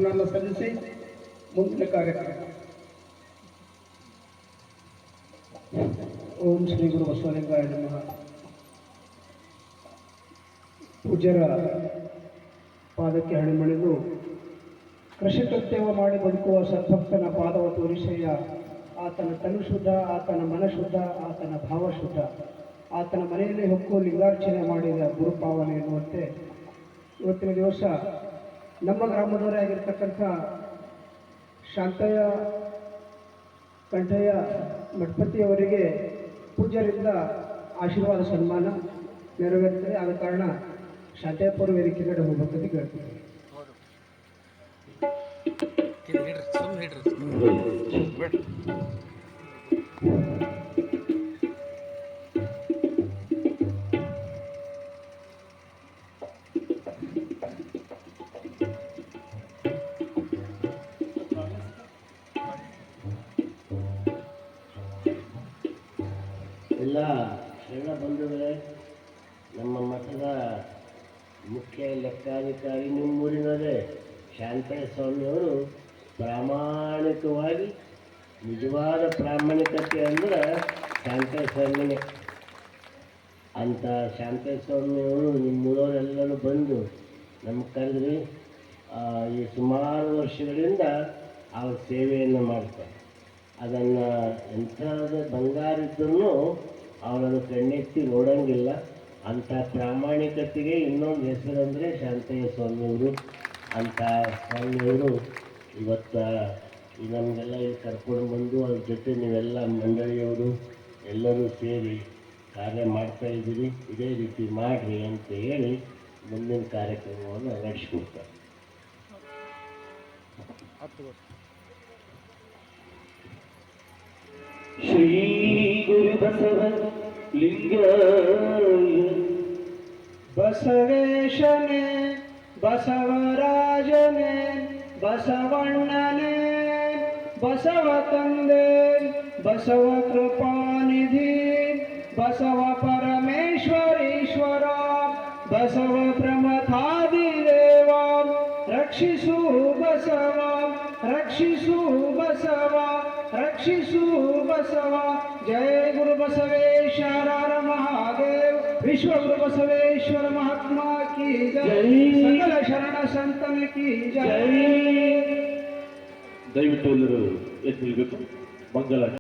ಪ್ರಣಾಮ ಸಲ್ಲಿಸಿ ಮುಂದಿನ ಕಾರ್ಯಕ್ರಮ. ಓಂ ಶ್ರೀ ಗುರು ಬಸವಲಿಂಗಾಯ ನಮಃ. ಪೂಜ್ಯರ ಪಾದಕ್ಕೆ ಹಣಿಮಣಿದು ಕೃಷಿ ಕೃತ್ಯವ ಮಾಡಿ ಬದುಕುವ ಸದ್ಭಕ್ತನ ಪಾದವ ತೋರಿಸಯ್ಯ. ಆತನ ತನು ಶುದ್ಧ, ಆತನ ಮನ ಶುದ್ಧ, ಆತನ ಭಾವ ಶುದ್ಧ. ಆತನ ಮನೆಯಲ್ಲಿ ಹೊಕ್ಕು ಲಿಂಗಾರ್ಚನೆ ಮಾಡಿದ ಗುರುಪಾವನೆ ಎನ್ನುವಂತೆ ಇವತ್ತಿನ ದಿವಸ ನಮ್ಮ ಗ್ರಾಮದವರೇ ಆಗಿರ್ತಕ್ಕಂಥ ಶಾಂತಯ್ಯ ಕಂಠಯ್ಯ ಮಠಪತಿಯವರಿಗೆ ಪೂಜ್ಯರಿಂದ ಆಶೀರ್ವಾದ ಸನ್ಮಾನ ನೆರವೇರುತ್ತದೆ. ಆದ ಕಾರಣ ಶಾಂತಯ್ಯಪುರ ವೇದಿಕೆ ಕಡೆ ಹೋಗಬೇಕಂತ ಕೇಳ್ತೀವಿ. ಎಲ್ಲ ಶರಣ ಬಂಧುಗಳೇ, ನಮ್ಮ ಮಠದ ಮುಖ್ಯ ಲೆಕ್ಕಾಧಿಕಾರಿ ನಿಮ್ಮೂರಿನವರೇ ಶಾಂತಯ್ಯ ಸ್ವಾಮಿಯವರು ಪ್ರಾಮಾಣಿಕವಾಗಿ, ನಿಜವಾದ ಪ್ರಾಮಾಣಿಕತೆ ಅಂದರೆ ಶಾಂತಯ್ಯ ಸ್ವಾಮಿನೇ. ಅಂಥ ಶಾಂತಯ್ಯ ಸ್ವಾಮಿಯವರು ನಿಮ್ಮೂರವರೆಲ್ಲರೂ ಬಂದು ನಮಗೆ ಕರೆದ್ರಿ. ಈ ಸುಮಾರು ವರ್ಷಗಳಿಂದ ಅವ್ರ ಸೇವೆಯನ್ನು ಮಾಡ್ತಾರೆ. ಅದನ್ನು ಎಂಥದ್ದು ಬಂಗಾರ ಇದ್ದರೂ ಅವರನ್ನು ಕಣ್ಣೆತ್ತಿ ನೋಡೋಂಗಿಲ್ಲ. ಅಂಥ ಪ್ರಾಮಾಣಿಕತೆಗೆ ಇನ್ನೊಂದು ಹೆಸರಂದರೆ ಶಾಂತಯ್ಯ ಸ್ವಾಮಿಯವರು. ಅಂಥ ಸ್ವಾಮಿಯವರು ಇವತ್ತು ನಮಗೆಲ್ಲ ಇಲ್ಲಿ ಕರ್ಕೊಂಡು ಬಂದು ಅವ್ರ ಜೊತೆ ನೀವೆಲ್ಲ ಮಂಡಳಿಯವರು ಎಲ್ಲರೂ ಸೇರಿ ಕಾರ್ಯ ಮಾಡ್ತಾಯಿದ್ದೀರಿ. ಇದೇ ರೀತಿ ಮಾಡಿರಿ ಅಂತ ಹೇಳಿ ಮುಂದಿನ ಕಾರ್ಯಕ್ರಮವನ್ನು ನಡೆಸ್ಕೊಡ್ತಾರೆ. ಶ್ರೀ ಗುರು ಬಸವ ಲಿಂಗಾಯ ಬಸವೇಶನೇ, ಬಸವರಾಜನೇ, ಬಸವಣ್ಣನೇ, ಬಸವ ತಂದೆ, ಬಸವ ಕೃಪಾನಿಧಿ, ಬಸವ ಪರಮೇಶ್ವರೀಶ್ವರ, ಬಸವ ಪ್ರಮಥಾದಿದೇವ, ರಕ್ಷಿಸು ಬಸವ, ರಕ್ಷಿಸು ಬಸವ, ರಕ್ಷಿಸು ಬಸವ. ಜಯ ಗುರು ಬಸವೇಶ್ವರ ಮಹಾದೇವ್. ವಿಶ್ವ ಗುರು ಬಸವೇಶ್ವರ ಮಹಾತ್ಮ ಕಿ ಜೈ. ಸಕಲ ಶರಣ ಸಂತನ ಕಿ ಜೈ. ದಯವಿಟ್ಟು ಎಲ್ಲರೂ ಎದ್ದು ನಿಲ್ಲಬೇಕು. ಮಂಗಲ